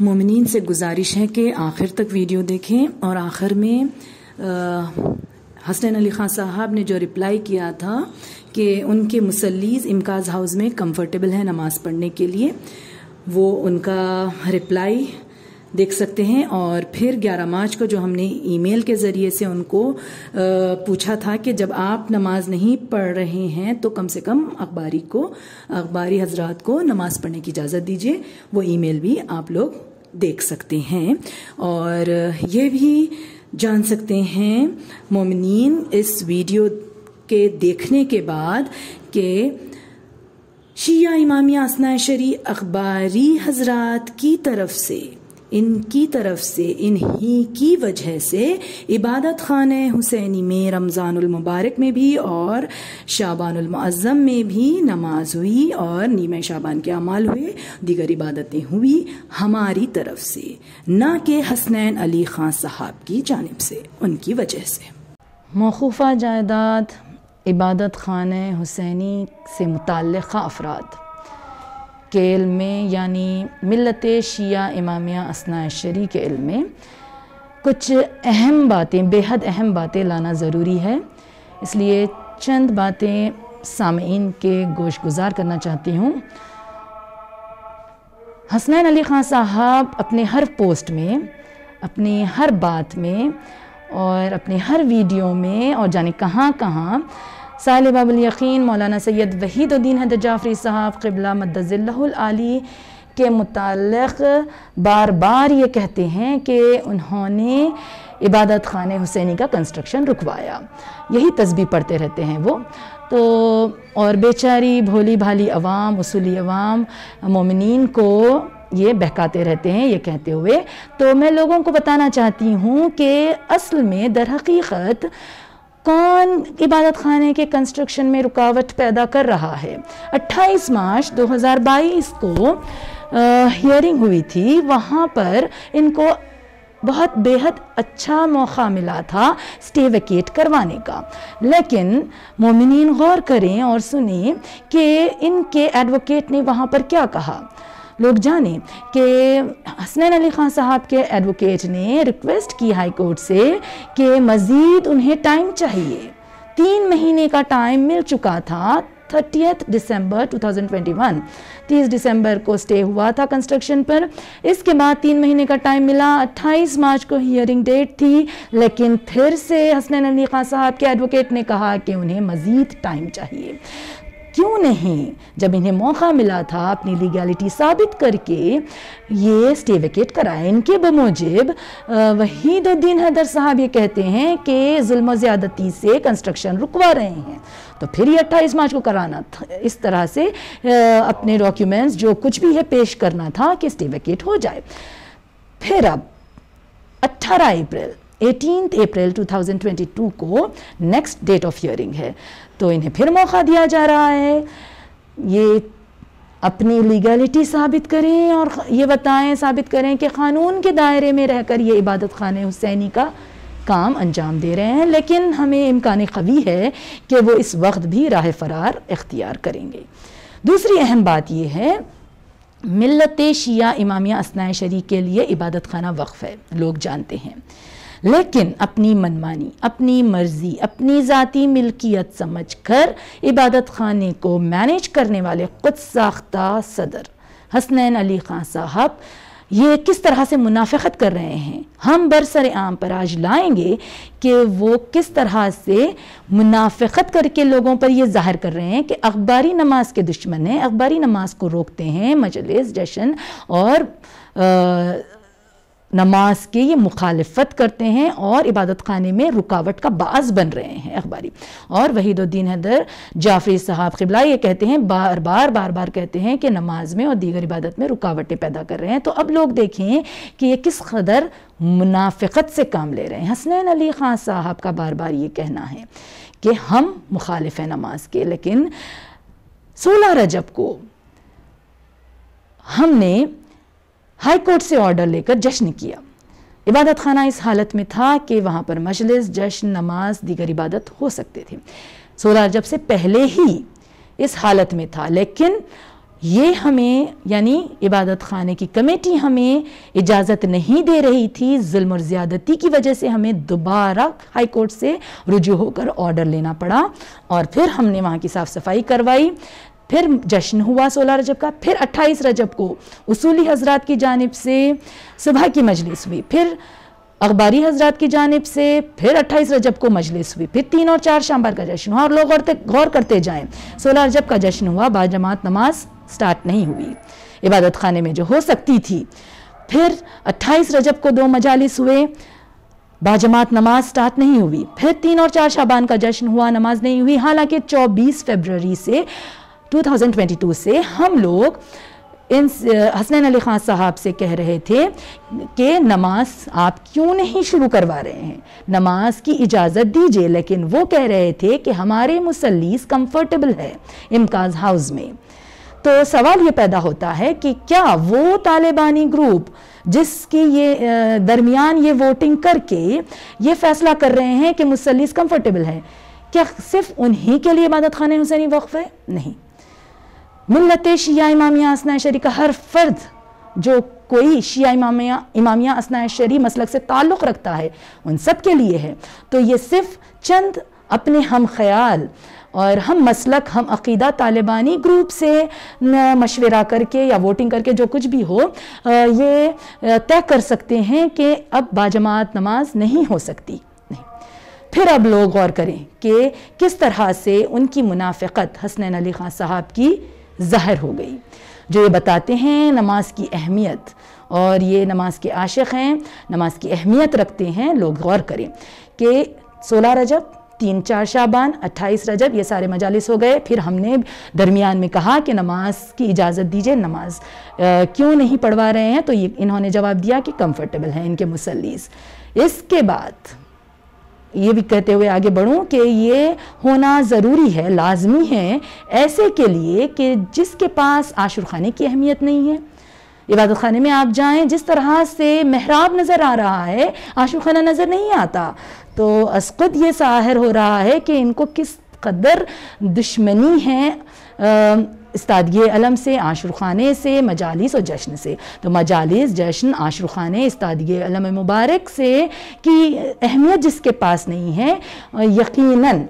مومنین سے گزارش ہے کہ آخر تک ویڈیو دیکھیں، اور آخر میں حسنین علی خان صاحب نے جو رپلائی کیا تھا کہ ان کے مسلیز امکاز ہاؤس میں کمفرٹیبل ہیں نماز پڑھنے کے لیے، وہ ان کا رپلائی دیکھ سکتے ہیں۔ اور پھر 11 مارچ کو جو ہم نے ای میل کے ذریعے سے ان کو پوچھا تھا کہ جب آپ نماز نہیں پڑھ رہے ہیں تو کم سے کم اخباری حضرات کو نماز پڑھنے کی اجازت دیجیے، وہ ای میل بھی آپ لوگ دیکھ سکتے ہیں۔ اور یہ بھی جان سکتے ہیں مومنین اس ویڈیو کے دیکھنے کے بعد کہ شیعہ امامیہ اثنا عشری اخباری حضرات کی طرف سے، انہی کی وجہ سے عبادت خانہ حسینی میں رمضان المبارک میں بھی اور شعبان المعظم میں بھی نماز ہوئی، اور نیمہ شعبان کے اعمال ہوئے، دیگر عبادتیں ہوئی ہماری طرف سے، نہ کہ حسنین علی خان صاحب کی جانب سے، ان کی وجہ سے۔ موقوفہ جائیداد عبادت خانہ حسینی سے متعلقہ افراد کے علم میں، یعنی ملت شیعہ امامیہ اثنا عشری کے علم میں کچھ اہم باتیں، بے حد اہم باتیں لانا ضروری ہے، اس لیے چند باتیں سامعین کے گوش گزار کرنا چاہتی ہوں۔ حسنین علی خان صاحب اپنے ہر پوسٹ میں، اپنی ہر بات میں اور اپنے ہر ویڈیو میں، اور جانے کہاں کہاں، صاحب باب الیقین مولانا سید وحید الدین حیدر جعفری صاحب قبلہ مدد ظلہ العالی کے متعلق بار بار یہ کہتے ہیں کہ انہوں نے عبادت خانہ حسینی کا کنسٹرکشن رکوایا، یہی تسبیح پڑھتے رہتے ہیں وہ تو، اور بیچاری بھولی بھالی عوام، اصولی عوام، مومنین کو یہ بہکاتے رہتے ہیں یہ کہتے ہوئے۔ تو میں لوگوں کو بتانا چاہتی ہوں کہ اصل میں در حقیقت کون عبادت خانے کے کنسٹرکشن میں رکاوٹ پیدا کر رہا ہے۔ 28 مارچ 2022 کو ہیئرنگ ہوئی تھی، وہاں پر ان کو بہت بے حد اچھا موقع ملا تھا سٹے ویکیٹ کروانے کا، لیکن مومنین غور کریں اور سنیں کہ ان کے ایڈوکیٹ نے وہاں پر کیا کہا۔ لوگ جانیں کہ حسنین علی خان صاحب کے ایڈوکیٹ نے ریکویسٹ کی ہائی کورٹ سے کہ مزید انہیں ٹائم چاہیے، 3 مہینے کا ٹائم مل چکا تھا۔ 30 دسمبر 2021 30 دسمبر کو سٹے ہوا تھا کنسٹرکشن پر، اس کے بعد 3 مہینے کا ٹائم ملا، 28 مارچ کو ہیئرنگ ڈیٹ تھی، لیکن پھر سے حسنین علی خان صاحب کے ایڈوکیٹ نے کہا کہ انہیں مزید ٹائم چاہیے۔ کیوں نہیں، جب انہیں موقع ملا تھا اپنی لیگیلٹی ثابت کر کے یہ سٹے ویکیٹ کرائے۔ ان کے بموجب وحید الدین حیدر صاحب یہ کہتے ہیں کہ ظلم و زیادتی سے کنسٹرکشن رکوا رہے ہیں، تو پھر یہ 28 مارچ کو کرانا تھا، اس طرح سے اپنے ڈاکیومنٹس جو کچھ بھی ہے پیش کرنا تھا کہ سٹے ویکیٹ ہو جائے۔ پھر اب 18 اپریل 2022 کو نیکسٹ ڈیٹ آف ہیئرنگ ہے، تو انہیں پھر موقع دیا جا رہا ہے یہ اپنی لیگلٹی ثابت کریں اور یہ بتائیں، ثابت کریں کہ قانون کے دائرے میں رہ کر یہ عبادت خانہ حسینی کا کام انجام دے رہے ہیں، لیکن ہمیں امکان قوی ہے کہ وہ اس وقت بھی راہ فرار اختیار کریں گے۔ دوسری اہم بات یہ ہے، ملت شیعہ امامیہ اثنا عشری کے لیے عبادت خانہ وقف ہے، لوگ جانتے ہیں، لیکن اپنی منمانی، اپنی مرضی، اپنی ذاتی ملکیت سمجھ کر عبادت خانے کو مینیج کرنے والے خود ساختہ صدر حسنین علی خان صاحب یہ کس طرح سے منافقت کر رہے ہیں، ہم برسر عام پر آج لائیں گے کہ وہ کس طرح سے منافقت کر کے لوگوں پر یہ ظاہر کر رہے ہیں کہ اخباری نماز کے دشمن ہیں، اخباری نماز کو روکتے ہیں، مجلس، جشن اور نماز کے یہ مخالفت کرتے ہیں اور عبادت خانے میں رکاوٹ کا باعث بن رہے ہیں اخباری۔ اور وحید الدین حیدر جعفری صاحب قبلہ یہ کہتے ہیں، بار بار کہتے ہیں کہ نماز میں اور دیگر عبادت میں رکاوٹیں پیدا کر رہے ہیں۔ تو اب لوگ دیکھیں کہ یہ کس قدر منافقت سے کام لے رہے ہیں۔ حسنین علی خان صاحب کا بار بار یہ کہنا ہے کہ ہم مخالف ہیں نماز کے، لیکن 16 رجب کو ہم نے ہائی کورٹ سے آرڈر لے کر جشن کیا، عبادت خانہ اس حالت میں تھا کہ وہاں پر مجلس، جشن، نماز، دیگر عبادت ہو سکتے تھے، 16 رجب سے پہلے ہی اس حالت میں تھا، لیکن یہ ہمیں یعنی عبادت خانے کی کمیٹی ہمیں اجازت نہیں دے رہی تھی، ظلم اور زیادتی کی وجہ سے ہمیں دوبارہ ہائی کورٹ سے رجوع ہو کر آرڈر لینا پڑا، اور پھر ہم نے وہاں کی صاف صفائی کروائی. پھر جشن ہوا 16 رجب کا. پھر 28 رجب کو اصولی حضرات کی جانب سے صبح کی مجلس ہوئی، پھر اخباری حضرات کی جانب سے پھر 28 رجب کو مجلس ہوئی، پھر 3 اور 4 شامبار کا جشن ہوا. اور لوگ غور کرتے جائیں، 16 رجب کا جشن ہوا، باجماعت نماز سٹارٹ نہیں ہوئی عبادت خانے میں جو ہو سکتی تھی. پھر 28 رجب کو 2 مجالس ہوئے، باجماعت نماز سٹارٹ نہیں ہوئی. پھر 3 اور 4 شعبان کا جشن ہوا، نماز نہیں ہوئی. حالانکہ 24 فروری سے 2022 سے ہم لوگ حسنین علی خان صاحب سے کہہ رہے تھے کہ نماز آپ کیوں نہیں شروع کروا رہے ہیں، نماز کی اجازت دیجئے. لیکن وہ کہہ رہے تھے کہ ہمارے مسلیس کمفرٹیبل ہے امکاز ہاؤس میں. تو سوال یہ پیدا ہوتا ہے کہ کیا وہ طالبانی گروپ جس کی یہ درمیان یہ ووٹنگ کر کے یہ فیصلہ کر رہے ہیں کہ مسلیس کمفرٹیبل ہے، کیا صرف انہی کے لیے عبادت خانہ حسینی وقف ہے؟ نہیں. ملت شیعہ امامیہ اثنا عشری کا ہر فرد جو کوئی شیعہ امامیہ اثنا عشری مسلک سے تعلق رکھتا ہے ان سب کے لیے ہے. تو یہ صرف چند اپنے ہم خیال اور ہم مسلک ہم عقیدہ طالبانی گروپ سے مشورہ کر کے یا ووٹنگ کر کے جو کچھ بھی ہو یہ طے کر سکتے ہیں کہ اب باجماعت نماز نہیں ہو سکتی. پھر اب لوگ غور کریں کہ کس طرح سے ان کی منافقت حسنین علی خان صاحب کی ظاہر ہو گئی، جو یہ بتاتے ہیں نماز کی اہمیت، اور یہ نماز کے عاشق ہیں، نماز کی اہمیت رکھتے ہیں. لوگ غور کریں کہ 16 رجب 3-4 شعبان 28 رجب یہ سارے مجالس ہو گئے. پھر ہم نے درمیان میں کہا کہ نماز کی اجازت دیجئے، نماز کیوں نہیں پڑھوا رہے ہیں؟ تو انہوں نے جواب دیا کہ کمفرٹیبل ہیں ان کے مسلیس. اس کے بعد یہ بھی کہتے ہوئے آگے بڑھوں کہ یہ ہونا ضروری ہے، لازمی ہے ایسے کے لیے کہ جس کے پاس عاشور خانے کی اہمیت نہیں ہے. عبادت خانے میں آپ جائیں، جس طرح سے محراب نظر آ رہا ہے عاشور خانہ نظر نہیں آتا. تو از خود یہ ظاہر ہو رہا ہے کہ ان کو کس قدر دشمنی ہے استادگی علم سے، عاشور خانے سے، مجالس اور جشن سے. تو مجالس، جشن، عاشور خانے، استادگی علم مبارک سے کی اہمیت جس کے پاس نہیں ہے، یقیناً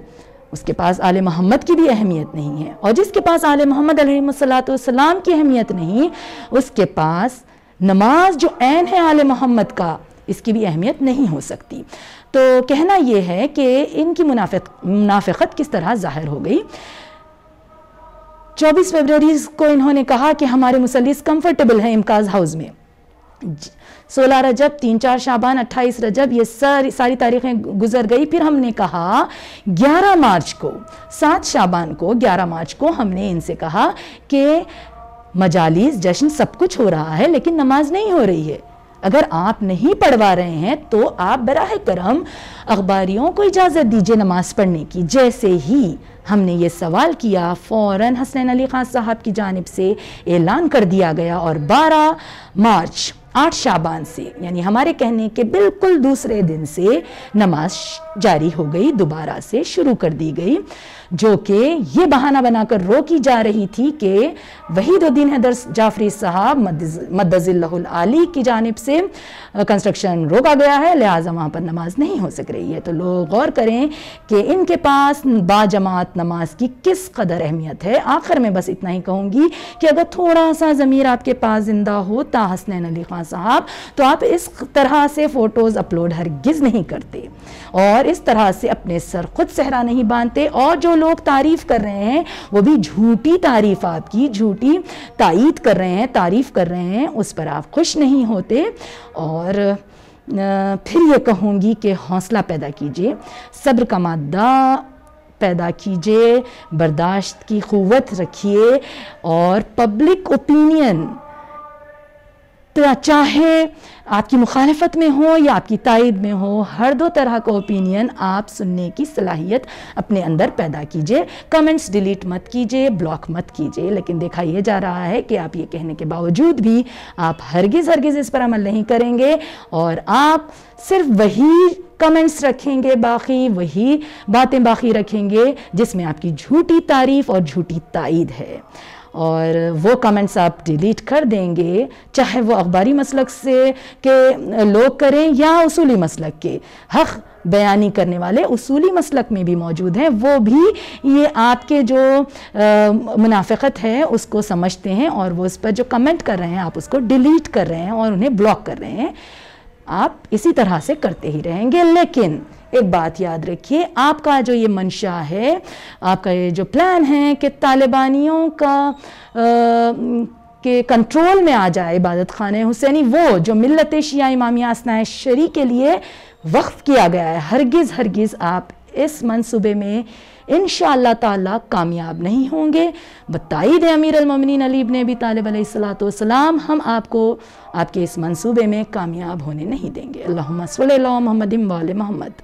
اس کے پاس آل محمد کی بھی اہمیت نہیں ہے. اور جس کے پاس آل محمد علیہ السلام کی اہمیت نہیں، اس کے پاس نماز جو عین ہے آل محمد کا، اس کی بھی اہمیت نہیں ہو سکتی. تو کہنا یہ ہے کہ ان کی منافقت کس طرح ظاہر ہو گئی. 24 فروری کو انہوں نے کہا کہ ہمارے مسلیس کمفرٹیبل ہیں امکاز ہاؤس میں. 16 رجب 3-4 شعبان 28 رجب یہ ساری تاریخیں گزر گئی. پھر ہم نے کہا 11 مارچ کو 7 شعبان کو 11 مارچ کو ہم نے ان سے کہا کہ مجالس، جشن سب کچھ ہو رہا ہے لیکن نماز نہیں ہو رہی ہے. اگر آپ نہیں پڑھوا رہے ہیں تو آپ براہ کرم اخباریوں کو اجازت دیجئے نماز پڑھنے کی. جیسے ہی ہم نے یہ سوال کیا فوراً حسنین علی خان صاحب کی جانب سے اعلان کر دیا گیا، اور 12 مارچ 8 شعبان سے یعنی ہمارے کہنے کے بالکل دوسرے دن سے نماز جاری ہو گئی، دوبارہ سے شروع کر دی گئی، جو کہ یہ بہانہ بنا کر روکی جا رہی تھی کہ وحید الدین حیدر جعفری صاحب مدظ اللہ العالی کی جانب سے کنسٹرکشن روکا گیا ہے، لہٰذا وہاں پر نماز نہیں ہو سک رہی ہے. تو لوگ غور کریں کہ ان کے پاس باجماعت نماز کی کس قدر اہمیت ہے. آخر میں بس اتنا ہی کہوں گی کہ اگر تھوڑا سا ضمیر آپ کے پاس زندہ ہوتا حسنین علی خان صاحب، تو آپ اس طرح سے فوٹوز اپلوڈ ہرگز نہیں کرتے اور اس طرح سے اپنے سر خود صحرا نہیں باندھتے. اور جو لوگ تعریف کر رہے ہیں وہ بھی جھوٹی تعریف آپ کی، جھوٹی تائید کر رہے ہیں، تعریف کر رہے ہیں، اس پر آپ خوش نہیں ہوتے. اور پھر یہ کہوں گی کہ حوصلہ پیدا کیجئے، صبر کا مادہ پیدا کیجئے، برداشت کی قوت رکھیے، اور پبلک اوپینین چاہے آپ کی مخالفت میں ہو یا آپ کی تائید میں ہو، ہر دو طرح کا اوپینین آپ سننے کی صلاحیت اپنے اندر پیدا کیجئے. کمنٹس ڈیلیٹ مت کیجئے، بلاک مت کیجئے. لیکن دیکھا یہ جا رہا ہے کہ آپ یہ کہنے کے باوجود بھی آپ ہرگز اس پر عمل نہیں کریں گے، اور آپ صرف وہی کمنٹس رکھیں گے باقی، وہی باتیں باقی رکھیں گے جس میں آپ کی جھوٹی تعریف اور جھوٹی تائید ہے. اور وہ کمنٹس آپ ڈیلیٹ کر دیں گے، چاہے وہ اخباری مسلک سے کے لوگ کریں یا اصولی مسلک کے، حق بیانی کرنے والے اصولی مسلک میں بھی موجود ہیں، وہ بھی یہ آپ کے جو منافقت ہے اس کو سمجھتے ہیں اور وہ اس پر جو کمنٹ کر رہے ہیں آپ اس کو ڈیلیٹ کر رہے ہیں اور انہیں بلاک کر رہے ہیں۔ آپ اسی طرح سے کرتے ہی رہیں گے، لیکن ایک بات یاد رکھیے، آپ کا جو یہ منشا ہے، آپ کا یہ جو پلان ہے کہ طالبانیوں کا کہ کنٹرول میں آ جائے عبادت خانہ حسینی، وہ جو ملت شیعہ امامیہ اثنا عشری کے لیے وقف کیا گیا ہے، ہرگز آپ اس منصوبے میں انشاءاللہ تعالی کامیاب نہیں ہوں گے۔ بتائید امیر المومنین علی ابن ابی طالب علیہ السلام، ہم آپ کو آپ کے اس منصوبے میں کامیاب ہونے نہیں دیں گے۔ اللہم صلی اللہ محمد و آل محمد۔